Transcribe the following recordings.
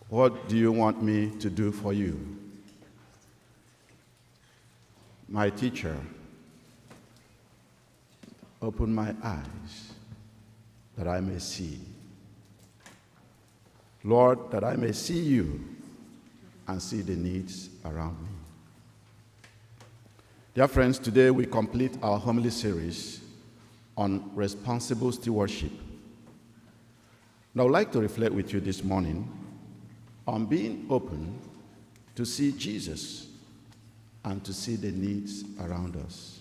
What do you want me to do for you? My teacher, open my eyes that I may see. Lord, that I may see you and see the needs around me. Dear friends, today we complete our homily series on responsible stewardship. And I would like to reflect with you this morning on being open to see Jesus and to see the needs around us,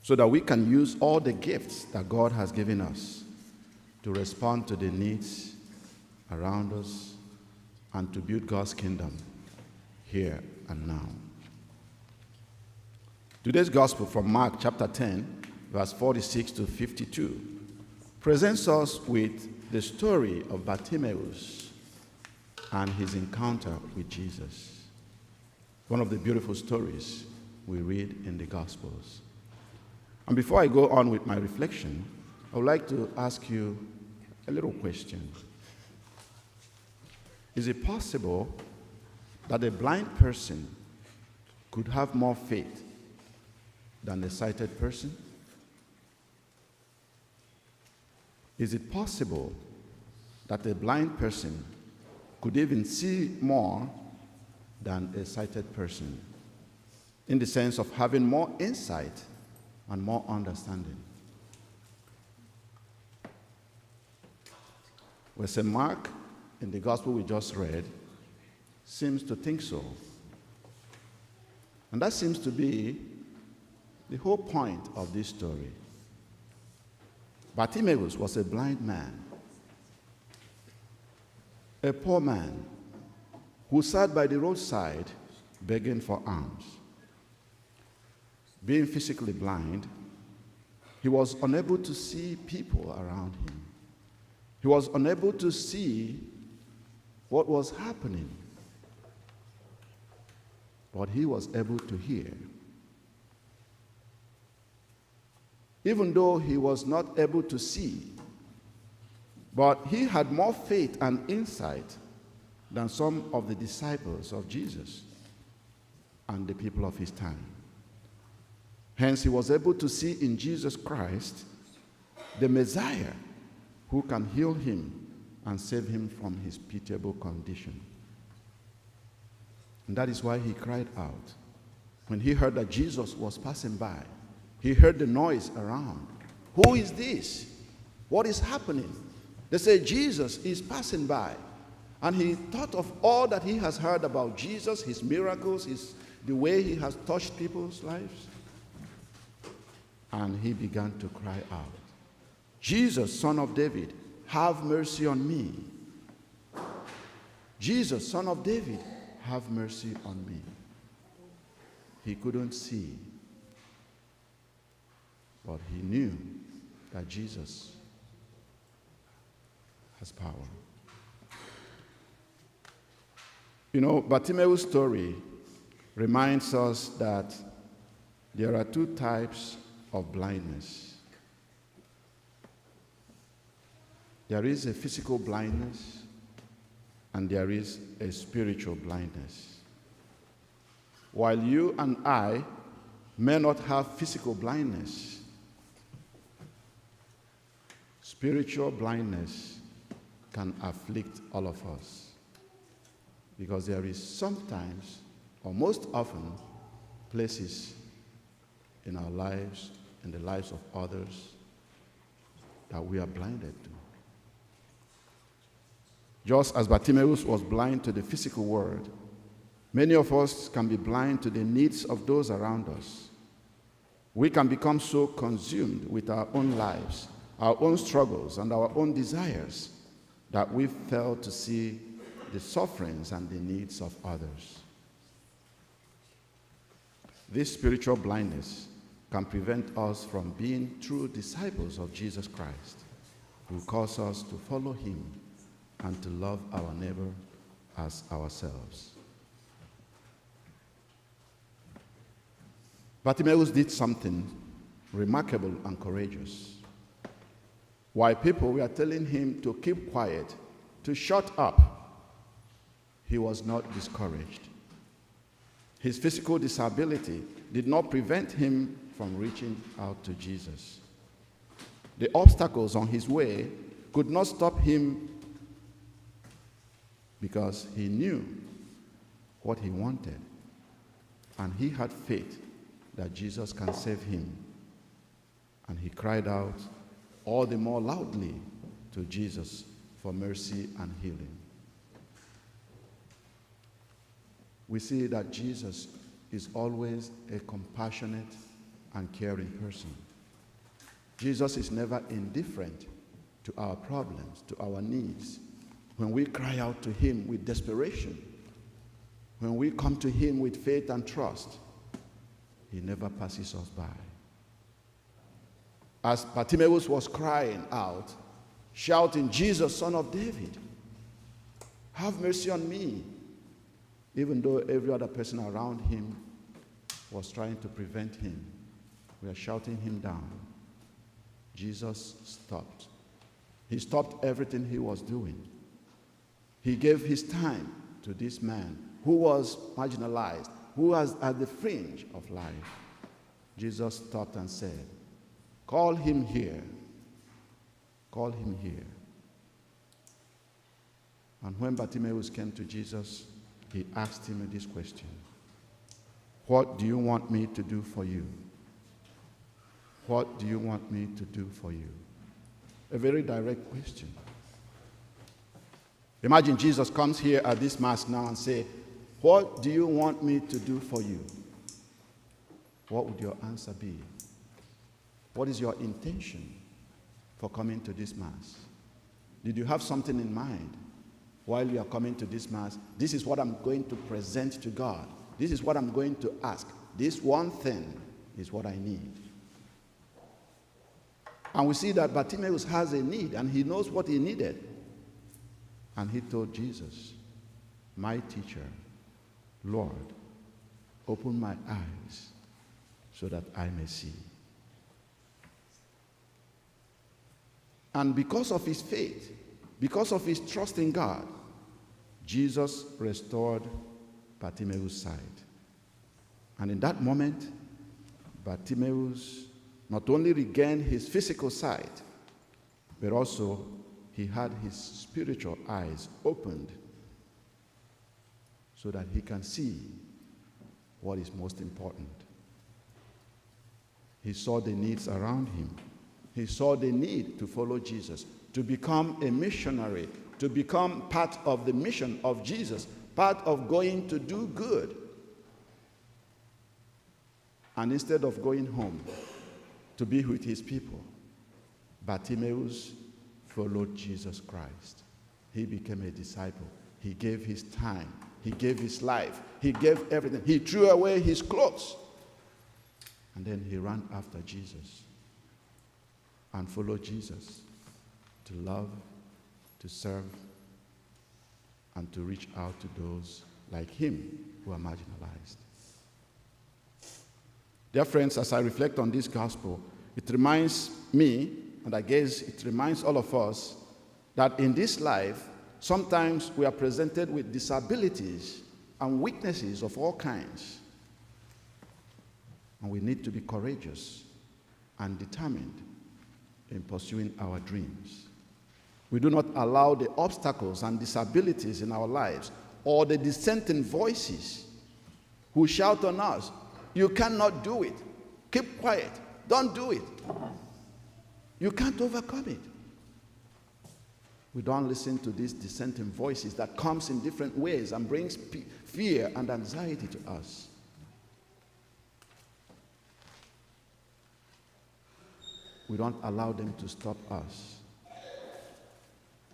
so that we can use all the gifts that God has given us to respond to the needs around us and to build God's kingdom here and now. Today's gospel from Mark chapter 10, verse 46 to 52, presents us with the story of Bartimaeus and his encounter with Jesus. One of the beautiful stories we read in the Gospels. And before I go on with my reflection, I would like to ask you a little question. Is it possible that a blind person could have more faith than a sighted person? Is it possible that a blind person could even see more than a sighted person, in the sense of having more insight and more understanding? Well, St. Mark, in the gospel we just read, seems to think so. And that seems to be the whole point of this story. Bartimaeus was a blind man, a poor man, who sat by the roadside begging for alms. Being physically blind, he was unable to see people around him. He was unable to see what was happening, but he was able to hear. Even though he was not able to see, but he had more faith and insight than some of the disciples of Jesus and the people of his time. Hence, he was able to see in Jesus Christ the Messiah who can heal him and save him from his pitiable condition. And that is why he cried out. When he heard that Jesus was passing by, he heard the noise around. Who is this? What is happening? They say Jesus is passing by. And he thought of all that he has heard about Jesus, his miracles, the way he has touched people's lives. And he began to cry out, Jesus, Son of David, have mercy on me. Jesus, Son of David, have mercy on me. He couldn't see, but he knew that Jesus has power. You know, Bartimaeus' story reminds us that there are two types of blindness. There is a physical blindness, and there is a spiritual blindness. While you and I may not have physical blindness, spiritual blindness can afflict all of us. Because there is sometimes, or most often, places in our lives, in the lives of others, that we are blinded to. Just as Bartimaeus was blind to the physical world, many of us can be blind to the needs of those around us. We can become so consumed with our own lives, our own struggles, and our own desires that we fail to see the sufferings and the needs of others. This spiritual blindness can prevent us from being true disciples of Jesus Christ, who calls us to follow him and to love our neighbor as ourselves. Bartimaeus did something remarkable and courageous. While people were telling him to keep quiet, to shut up, he was not discouraged. His physical disability did not prevent him from reaching out to Jesus. The obstacles on his way could not stop him because he knew what he wanted, and he had faith that Jesus can save him. And he cried out all the more loudly to Jesus for mercy and healing. We see that Jesus is always a compassionate and caring person. Jesus is never indifferent to our problems, to our needs. When we cry out to him with desperation, when we come to him with faith and trust, he never passes us by. As Bartimaeus was crying out, shouting, "Jesus, Son of David, have mercy on me," even though every other person around him was trying to prevent him, we are shouting him down, Jesus stopped. He stopped everything he was doing. He gave his time to this man who was marginalized, who was at the fringe of life. Jesus stopped and said, "Call him here. Call him here." And when Bartimaeus came to Jesus, he asked him this question: "What do you want me to do for you? What do you want me to do for you?" A very direct question. Imagine Jesus comes here at this mass now and say, "What do you want me to do for you?" What would your answer be? What is your intention for coming to this mass? Did you have something in mind while you are coming to this mass? This is what I'm going to present to God. This is what I'm going to ask. This one thing is what I need. And we see that Bartimaeus has a need, and he knows what he needed. And he told Jesus, "My teacher, Lord, open my eyes so that I may see." And because of his faith, because of his trust in God, Jesus restored Bartimaeus' sight. And in that moment, Bartimaeus not only regained his physical sight, but also he had his spiritual eyes opened so that he can see what is most important. He saw the needs around him. He saw the need to follow Jesus, to become a missionary, to become part of the mission of Jesus, part of going to do good. And instead of going home to be with his people, Bartimaeus followed Jesus Christ. He became a disciple. He gave his time. He gave his life. He gave everything. He threw away his clothes. And then he ran after Jesus and followed Jesus to love, to serve, and to reach out to those like him who are marginalized. Dear friends, as I reflect on this gospel, it reminds me, and I guess it reminds all of us, that in this life, sometimes we are presented with disabilities and weaknesses of all kinds. And we need to be courageous and determined in pursuing our dreams. We do not allow the obstacles and disabilities in our lives or the dissenting voices who shout on us, "You cannot do it. Keep quiet. Don't do it. You can't overcome it." We don't listen to these dissenting voices that comes in different ways and brings fear and anxiety to us. We don't allow them to stop us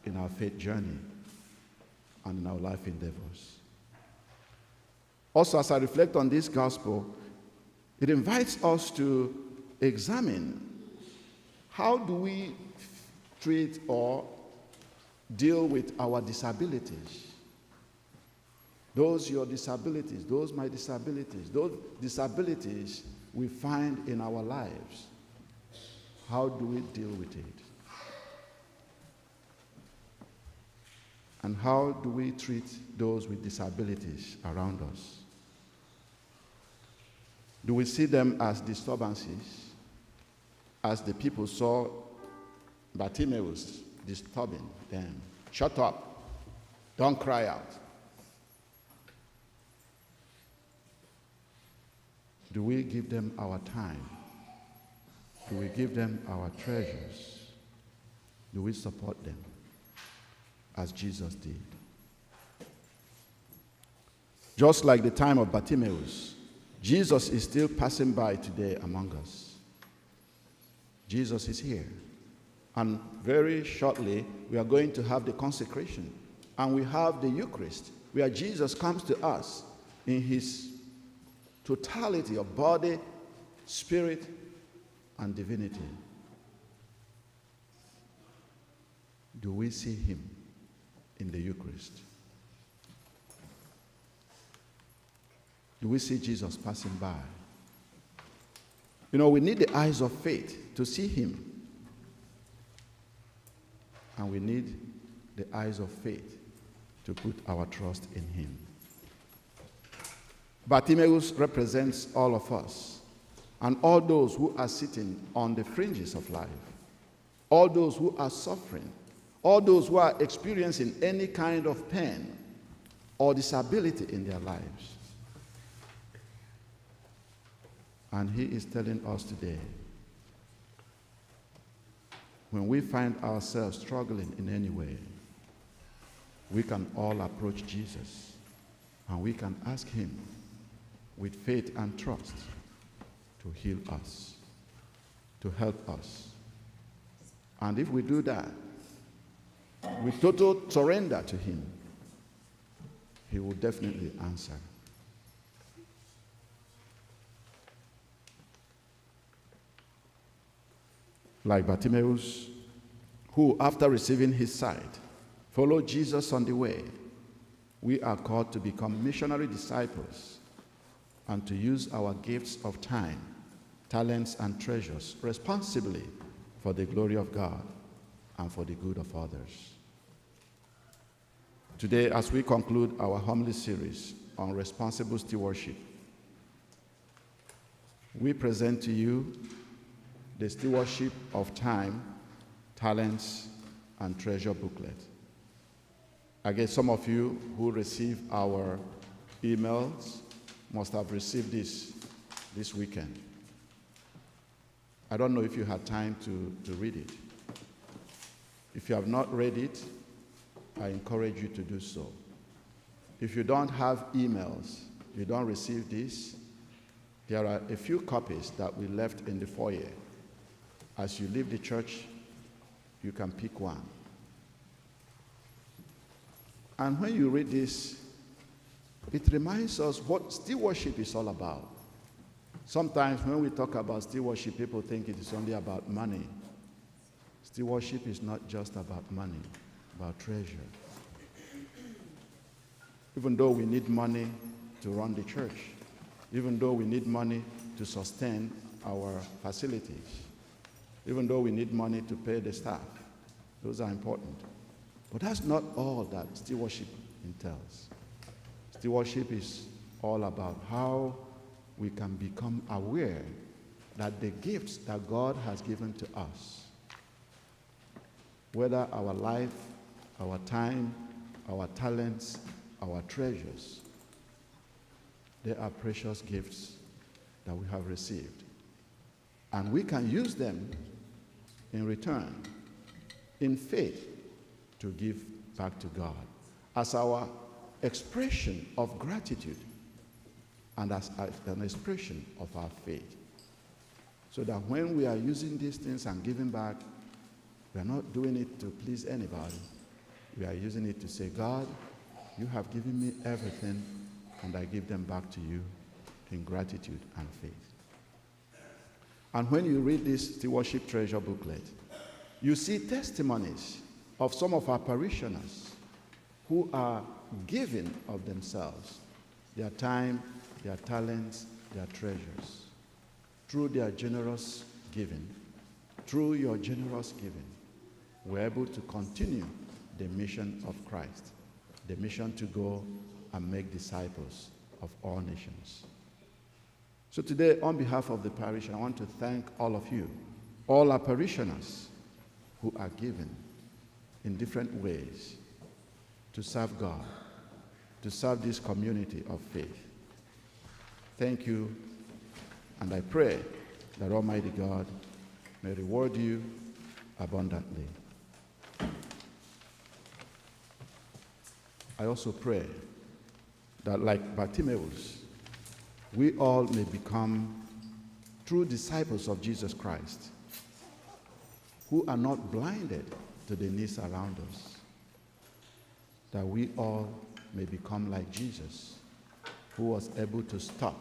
in our faith journey and in our life endeavors. Also, as I reflect on this gospel, it invites us to examine how do we treat or deal with our disabilities. Those your disabilities, those my disabilities, those disabilities we find in our lives. How do we deal with it? And how do we treat those with disabilities around us? Do we see them as disturbances, as the people saw Bartimaeus disturbing them? Shut up, don't cry out. Do we give them our time? Do we give them our treasures? Do we support them as Jesus did? Just like the time of Bartimaeus, Jesus is still passing by today among us. Jesus is here. And very shortly, we are going to have the consecration. And we have the Eucharist, where Jesus comes to us in his totality of body, spirit, and divinity. Do we see him in the Eucharist? Do we see Jesus passing by? You know, we need the eyes of faith to see him. And we need the eyes of faith to put our trust in him. Bartimaeus represents all of us and all those who are sitting on the fringes of life, all those who are suffering, all those who are experiencing any kind of pain or disability in their lives. And he is telling us today, when we find ourselves struggling in any way, we can all approach Jesus and we can ask him with faith and trust to heal us, to help us. And if we do that, with total surrender to him, he will definitely answer. Like Bartimaeus, who after receiving his sight, followed Jesus on the way, we are called to become missionary disciples and to use our gifts of time, talents, and treasures responsibly for the glory of God and for the good of others. Today, as we conclude our homily series on responsible stewardship, we present to you the Stewardship of Time, Talents, and Treasure booklet. I guess some of you who receive our emails must have received this weekend. I don't know if you had time to read it. If you have not read it, I encourage you to do so. If you don't have emails, you don't receive this, there are a few copies that we left in the foyer. As you leave the church, you can pick one. And when you read this, it reminds us what stewardship is all about. Sometimes when we talk about stewardship, people think it is only about money. Stewardship is not just about money, about treasure. Even though we need money to run the church, even though we need money to sustain our facilities, even though we need money to pay the staff, those are important. But that's not all that stewardship entails. Stewardship is all about how we can become aware that the gifts that God has given to us, whether our life, our time, our talents, our treasures, they are precious gifts that we have received. And we can use them in return, in faith, to give back to God as our expression of gratitude and as an expression of our faith. So that when we are using these things and giving back, we are not doing it to please anybody. We are using it to say, God, you have given me everything, and I give them back to you in gratitude and faith. And when you read this Stewardship Treasure booklet, you see testimonies of some of our parishioners who are giving of themselves, their time, their talents, their treasures. Through their generous giving, through your generous giving, we're able to continue the mission of Christ, the mission to go and make disciples of all nations. So today, on behalf of the parish, I want to thank all of you, all our parishioners who are given in different ways to serve God, to serve this community of faith. Thank you, and I pray that Almighty God may reward you abundantly. I also pray that, like Bartimaeus, we all may become true disciples of Jesus Christ, who are not blinded to the needs around us, that we all may become like Jesus, who was able to stop,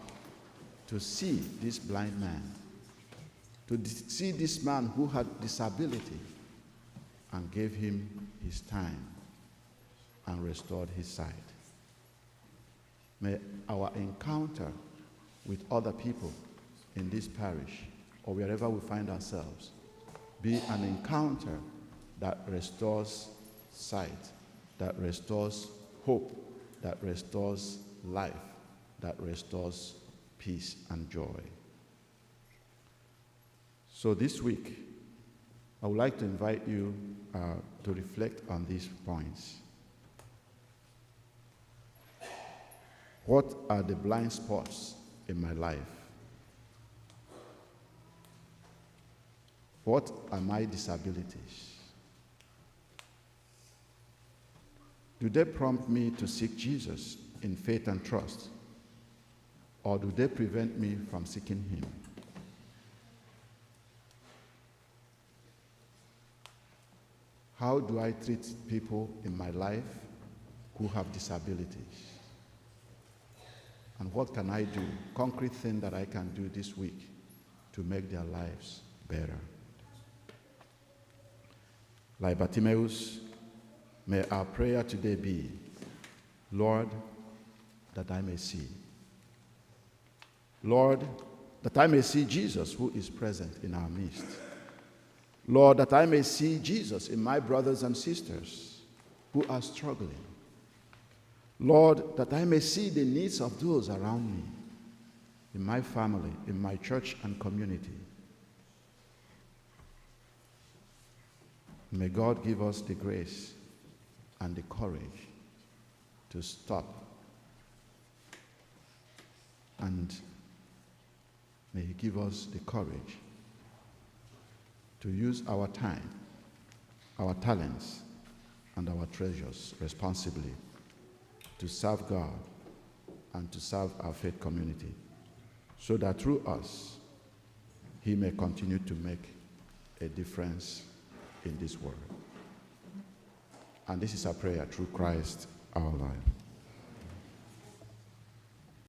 to see this blind man, to see this man who had disability, and gave him his time and restored his sight. May our encounter with other people in this parish or wherever we find ourselves be an encounter that restores sight, that restores hope, that restores life, that restores peace and joy. So this week, I would like to invite you to reflect on these points. What are the blind spots in my life? What are my disabilities? Do they prompt me to seek Jesus in faith and trust? Or do they prevent me from seeking him? How do I treat people in my life who have disabilities? And what can I do, concrete thing that I can do this week to make their lives better? Like Bartimaeus, may our prayer today be, Lord, that I may see. Lord, that I may see Jesus who is present in our midst. Lord, that I may see Jesus in my brothers and sisters who are struggling. Lord, that I may see the needs of those around me, in my family, in my church and community. May God give us the grace and the courage to stop, and may he give us the courage to use our time, our talents, and our treasures responsibly to serve God and to serve our faith community, so that through us, he may continue to make a difference in this world. And this is our prayer through Christ our Lord.